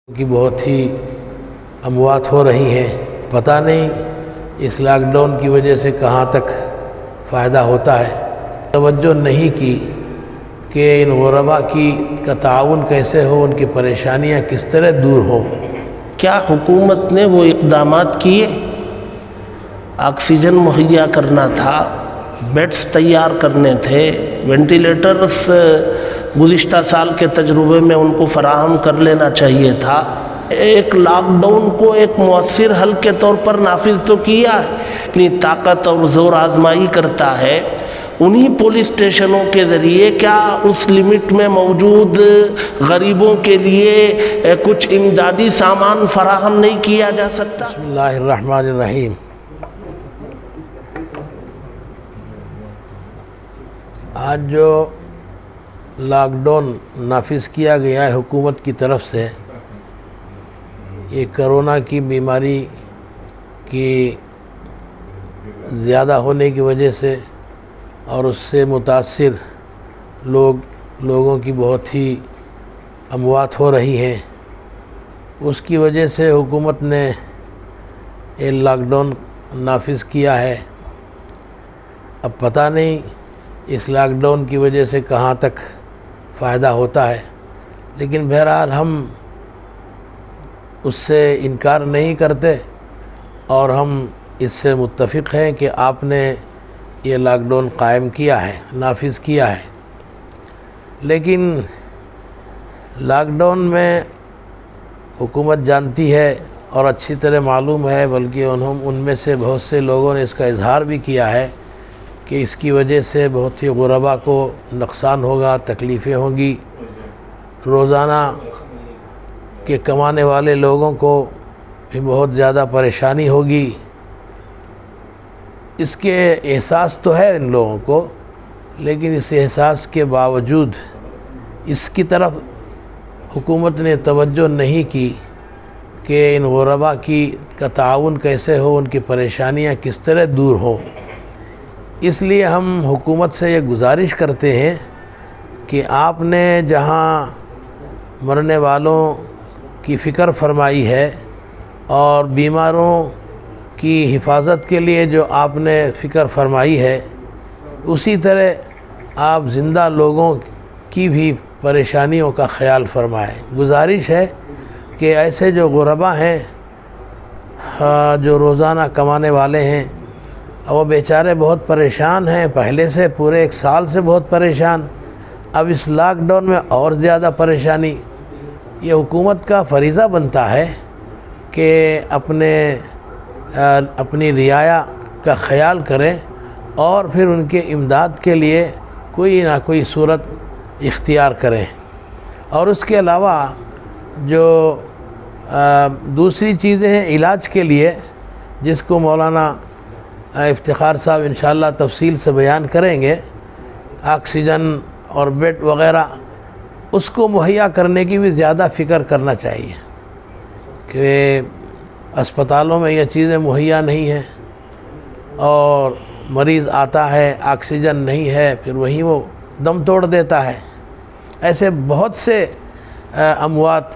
کی بہت ہی اموات ہو رہی ہیں۔ پتہ نہیں اس لاک ڈاؤن کی وجہ سے کہاں تک فائدہ ہوتا ہے۔ توجہ نہیں کی کہ ان غربا کا تعاون کیسے ہو، ان کی پریشانیاں کس طرح دور ہوں۔ کیا حکومت نے وہ اقدامات کیے؟ آکسیجن مہیا کرنا تھا، بیڈز تیار کرنے تھے، وینٹیلیٹرز گزشتہ سال کے تجربے میں ان کو فراہم کر لینا چاہیے تھا۔ ایک لاک ڈاؤن کو ایک مؤثر حل کے طور پر نافذ تو کیا ہے، اپنی طاقت اور زور آزمائی کرتا ہے۔ انہی پولیس اسٹیشنوں کے ذریعے کیا اس لمٹ میں موجود غریبوں کے لیے کچھ امدادی سامان فراہم نہیں کیا جا سکتا؟ بسم اللہ الرحمن الرحیم۔ آج جو لاک ڈاؤن نافذ کیا گیا ہے حکومت کی طرف سے، یہ کرونا کی بیماری کی زیادہ ہونے کی وجہ سے اور اس سے متاثر لوگوں کی بہت ہی اموات ہو رہی ہیں، اس کی وجہ سے حکومت نے یہ لاک ڈاؤن نافذ کیا ہے۔ اب پتہ نہیں اس لاک ڈاؤن کی وجہ سے کہاں تک فائدہ ہوتا ہے، لیکن بہرحال ہم اس سے انکار نہیں کرتے اور ہم اس سے متفق ہیں کہ آپ نے یہ لاک ڈاؤن قائم کیا ہے، نافذ کیا ہے۔ لیکن لاک ڈاؤن میں حکومت جانتی ہے اور اچھی طرح معلوم ہے، بلکہ ان میں سے بہت سے لوگوں نے اس کا اظہار بھی کیا ہے کہ اس کی وجہ سے بہت ہی غربا کو نقصان ہوگا، تکلیفیں ہوں گی، روزانہ کے کمانے والے لوگوں کو بھی بہت زیادہ پریشانی ہوگی۔ اس کے احساس تو ہے ان لوگوں کو، لیکن اس احساس کے باوجود اس کی طرف حکومت نے توجہ نہیں کی کہ ان غربا کا تعاون کیسے ہو، ان کی پریشانیاں کس طرح دور ہوں۔ اس لیے ہم حکومت سے یہ گزارش کرتے ہیں کہ آپ نے جہاں مرنے والوں کی فکر فرمائی ہے اور بیماروں کی حفاظت کے لیے جو آپ نے فکر فرمائی ہے، اسی طرح آپ زندہ لوگوں کی بھی پریشانیوں کا خیال فرمائیں۔ گزارش ہے کہ ایسے جو غربا ہیں، جو روزانہ کمانے والے ہیں، وہ بیچارے بہت پریشان ہیں، پہلے سے پورے ایک سال سے بہت پریشان، اب اس لاک ڈاؤن میں اور زیادہ پریشانی۔ یہ حکومت کا فریضہ بنتا ہے کہ اپنی رعایا کا خیال کریں اور پھر ان کے امداد کے لیے کوئی نہ کوئی صورت اختیار کریں۔ اور اس کے علاوہ جو دوسری چیزیں ہیں علاج کے لیے، جس کو مولانا افتخار صاحب انشاءاللہ تفصیل سے بیان کریں گے، آکسیجن اور بیڈ وغیرہ، اس کو مہیا کرنے کی بھی زیادہ فکر کرنا چاہیے کہ اسپتالوں میں یہ چیزیں مہیا نہیں ہیں اور مریض آتا ہے، آکسیجن نہیں ہے، پھر وہیں وہ دم توڑ دیتا ہے۔ ایسے بہت سے اموات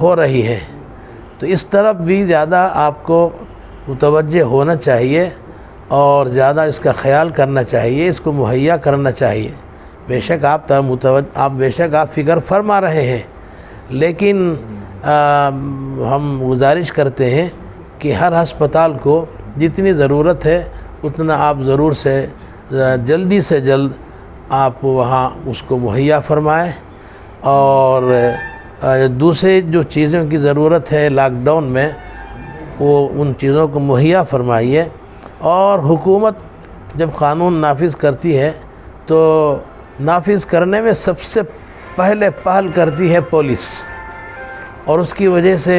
ہو رہی ہیں، تو اس طرف بھی زیادہ آپ کو متوجہ ہونا چاہیے اور زیادہ اس کا خیال کرنا چاہیے، اس کو مہیا کرنا چاہیے۔ بے شک آپ فکر فرما رہے ہیں، لیکن ہم گزارش کرتے ہیں کہ ہر ہسپتال کو جتنی ضرورت ہے اتنا آپ ضرور سے جلدی سے جلد آپ وہاں اس کو مہیا فرمائیں، اور دوسرے جو چیزوں کی ضرورت ہے لاک ڈاؤن میں، وہ ان چیزوں کو مہیا فرمائیے۔ اور حکومت جب قانون نافذ کرتی ہے تو نافذ کرنے میں سب سے پہلے پہل کرتی ہے پولیس، اور اس کی وجہ سے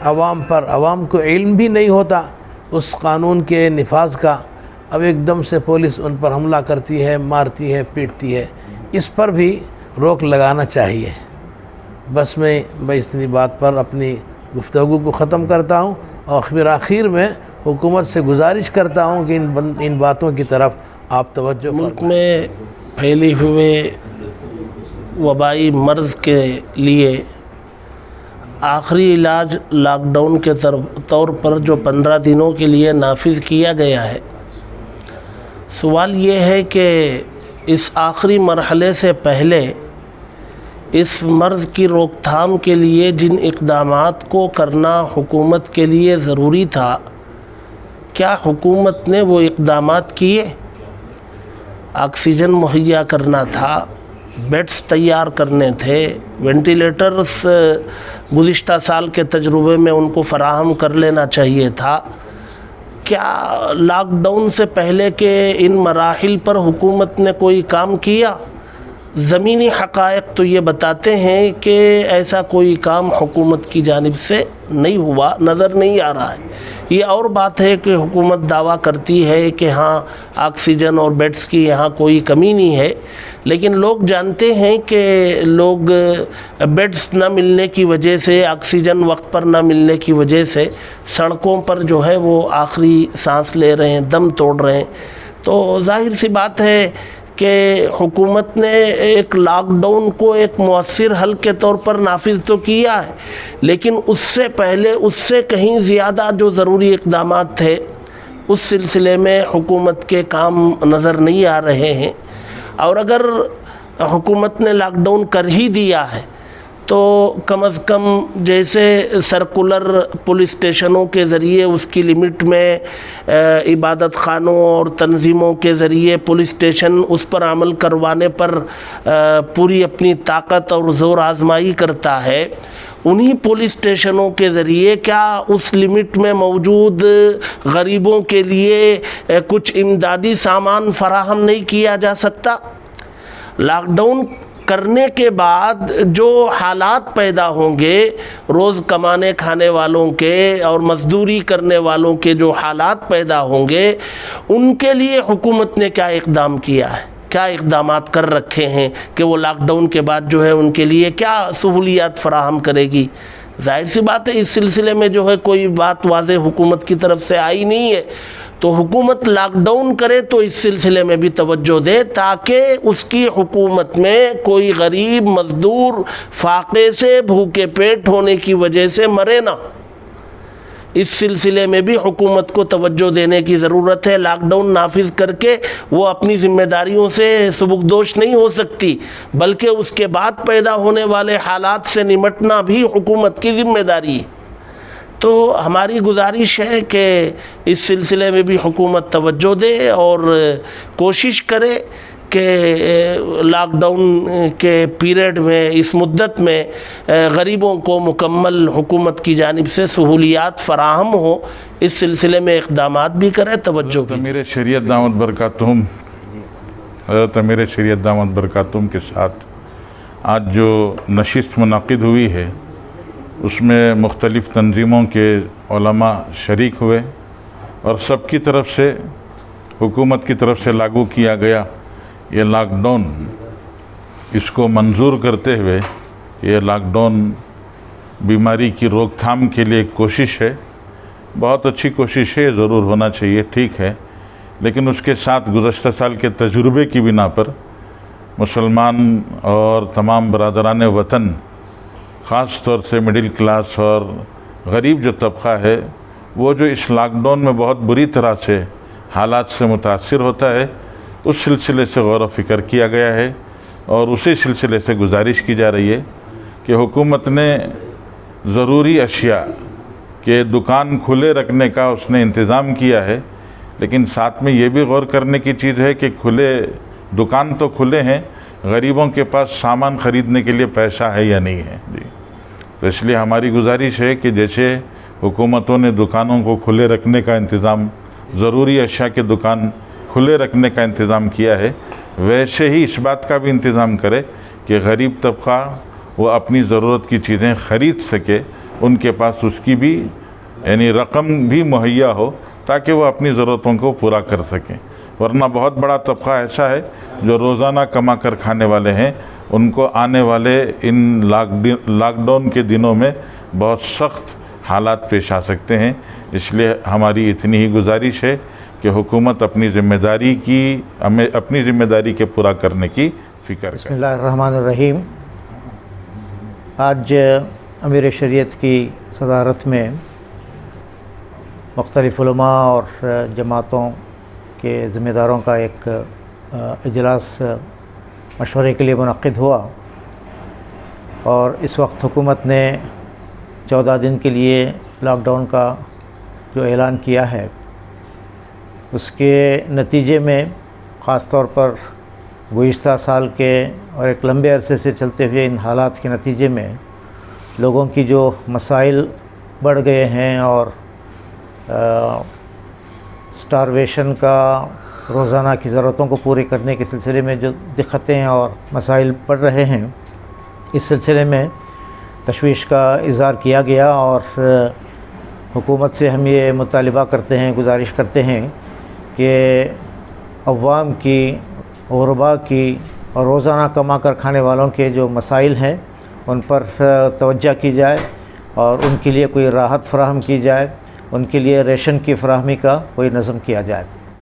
عوام کو علم بھی نہیں ہوتا اس قانون کے نفاذ کا، اب ایک دم سے پولیس ان پر حملہ کرتی ہے، مارتی ہے، پیٹتی ہے۔ اس پر بھی روک لگانا چاہیے۔ بس میں اتنی بات پر اپنی گفتگو کو ختم کرتا ہوں، اور پھر آخر میں حکومت سے گزارش کرتا ہوں کہ ان باتوں کی طرف آپ توجہ فرمائیں۔ ملک میں پھیلی ہوئے وبائی مرض کے لیے آخری علاج لاک ڈاؤن کے طور پر جو 15 دنوں کے لیے نافذ کیا گیا ہے، سوال یہ ہے کہ اس آخری مرحلے سے پہلے اس مرض کی روک تھام کے لیے جن اقدامات کو کرنا حکومت کے لیے ضروری تھا، کیا حکومت نے وہ اقدامات کیے؟ آکسیجن مہیا کرنا تھا، بیڈز تیار کرنے تھے، وینٹیلیٹرز گزشتہ سال کے تجربے میں ان کو فراہم کر لینا چاہیے تھا۔ کیا لاک ڈاؤن سے پہلے کے ان مراحل پر حکومت نے کوئی کام کیا؟ زمینی حقائق تو یہ بتاتے ہیں کہ ایسا کوئی کام حکومت کی جانب سے نہیں ہوا، نظر نہیں آ رہا ہے۔ یہ اور بات ہے کہ حکومت دعویٰ کرتی ہے کہ ہاں آکسیجن اور بیڈز کی یہاں کوئی کمی نہیں ہے، لیکن لوگ جانتے ہیں کہ لوگ بیڈز نہ ملنے کی وجہ سے، آکسیجن وقت پر نہ ملنے کی وجہ سے سڑکوں پر جو ہے وہ آخری سانس لے رہے ہیں، دم توڑ رہے ہیں۔ تو ظاہر سی بات ہے کہ حکومت نے ایک لاک ڈاؤن کو ایک مؤثر حل کے طور پر نافذ تو کیا ہے، لیکن اس سے پہلے اس سے کہیں زیادہ جو ضروری اقدامات تھے اس سلسلے میں حکومت کے کام نظر نہیں آ رہے ہیں۔ اور اگر حکومت نے لاک ڈاؤن کر ہی دیا ہے تو کم از کم جیسے سرکولر پولیس اسٹیشنوں کے ذریعے اس کی لمٹ میں، عبادت خانوں اور تنظیموں کے ذریعے پولیس اسٹیشن اس پر عمل کروانے پر پوری اپنی طاقت اور زور آزمائی کرتا ہے، انہی پولیس اسٹیشنوں کے ذریعے کیا اس لمٹ میں موجود غریبوں کے لیے کچھ امدادی سامان فراہم نہیں کیا جا سکتا؟ لاک ڈاؤن کرنے کے بعد جو حالات پیدا ہوں گے روز کمانے کھانے والوں کے اور مزدوری کرنے والوں کے، جو حالات پیدا ہوں گے ان کے لیے حکومت نے کیا اقدام کیا ہے، کیا اقدامات کر رکھے ہیں کہ وہ لاک ڈاؤن کے بعد جو ہے ان کے لیے کیا سہولیات فراہم کرے گی؟ ظاہر سی بات ہے اس سلسلے میں جو ہے کوئی بات واضح حکومت کی طرف سے آئی نہیں ہے، تو حکومت لاک ڈاؤن کرے تو اس سلسلے میں بھی توجہ دے تاکہ اس کی حکومت میں کوئی غریب مزدور فاقے سے، بھوکے پیٹ ہونے کی وجہ سے مرے نہ۔ اس سلسلے میں بھی حکومت کو توجہ دینے کی ضرورت ہے۔ لاک ڈاؤن نافذ کر کے وہ اپنی ذمہ داریوں سے سبکدوش نہیں ہو سکتی، بلکہ اس کے بعد پیدا ہونے والے حالات سے نمٹنا بھی حکومت کی ذمہ داری ہے۔ تو ہماری گزارش ہے کہ اس سلسلے میں بھی حکومت توجہ دے اور کوشش کرے کہ لاک ڈاؤن کے پیریڈ میں، اس مدت میں غریبوں کو مکمل حکومت کی جانب سے سہولیات فراہم ہوں، اس سلسلے میں اقدامات بھی کرے، توجہ بھی۔ امیر شریعت دامت برکاتہم، حضرت امیر شریعت دامت برکاتہم کے ساتھ آج جو نشست منعقد ہوئی ہے اس میں مختلف تنظیموں کے علماء شریک ہوئے اور سب کی طرف سے، حکومت کی طرف سے لاگو کیا گیا یہ لاک ڈاؤن، اس کو منظور کرتے ہوئے یہ لاک ڈاؤن بیماری کی روک تھام کے لیے ایک کوشش ہے، بہت اچھی کوشش ہے، ضرور ہونا چاہیے، ٹھیک ہے، لیکن اس کے ساتھ گزشتہ سال کے تجربے کی بنا پر مسلمان اور تمام برادران وطن، خاص طور سے مڈل کلاس اور غریب جو طبقہ ہے، وہ جو اس لاک ڈاؤن میں بہت بری طرح سے حالات سے متاثر ہوتا ہے، اس سلسلے سے غور و فکر کیا گیا ہے اور اسی سلسلے سے گزارش کی جا رہی ہے کہ حکومت نے ضروری اشیاء کے دکان کھلے رکھنے کا اس نے انتظام کیا ہے، لیکن ساتھ میں یہ بھی غور کرنے کی چیز ہے کہ کھلے دکان تو کھلے ہیں، غریبوں کے پاس سامان خریدنے کے لیے پیسہ ہے یا نہیں ہے جی۔ تو اس لیے ہماری گزارش ہے کہ جیسے حکومتوں نے دکانوں کو کھلے رکھنے کا انتظام، ضروری اشیاء کے دکان کھلے رکھنے کا انتظام کیا ہے، ویسے ہی اس بات کا بھی انتظام کرے کہ غریب طبقہ وہ اپنی ضرورت کی چیزیں خرید سکے، ان کے پاس اس کی بھی یعنی رقم بھی مہیا ہو تاکہ وہ اپنی ضرورتوں کو پورا کر سکیں، ورنہ بہت بڑا طبقہ ایسا ہے جو روزانہ کما کر کھانے والے ہیں، ان کو آنے والے ان لاک ڈاؤن کے دنوں میں بہت سخت حالات پیش آ سکتے ہیں۔ اس لیے ہماری اتنی ہی گزارش ہے کہ حکومت اپنی ذمہ داری کے پورا کرنے کی فکر کرے۔ بسم اللہ الرحمن الرحیم۔ آج امیر شریعت کی صدارت میں مختلف علماء اور جماعتوں کے ذمہ داروں کا ایک اجلاس مشورے کے لیے منعقد ہوا، اور اس وقت حکومت نے 14 دن کے لیے لاک ڈاؤن کا جو اعلان کیا ہے، اس کے نتیجے میں خاص طور پر گزشتہ سال کے اور ایک لمبے عرصے سے چلتے ہوئے ان حالات کے نتیجے میں لوگوں کی جو مسائل بڑھ گئے ہیں، اور سٹارویشن کا روزانہ کی ضرورتوں کو پوری کرنے کے سلسلے میں جو دقتیں اور مسائل بڑھ رہے ہیں، اس سلسلے میں تشویش کا اظہار کیا گیا، اور حکومت سے ہم یہ مطالبہ کرتے ہیں، گزارش کرتے ہیں کہ عوام کی، غرباء کی اور روزانہ کما کر کھانے والوں کے جو مسائل ہیں ان پر توجہ کی جائے، اور ان کے لیے کوئی راحت فراہم کی جائے، ان کے لیے ریشن کی فراہمی کا کوئی نظم کیا جائے۔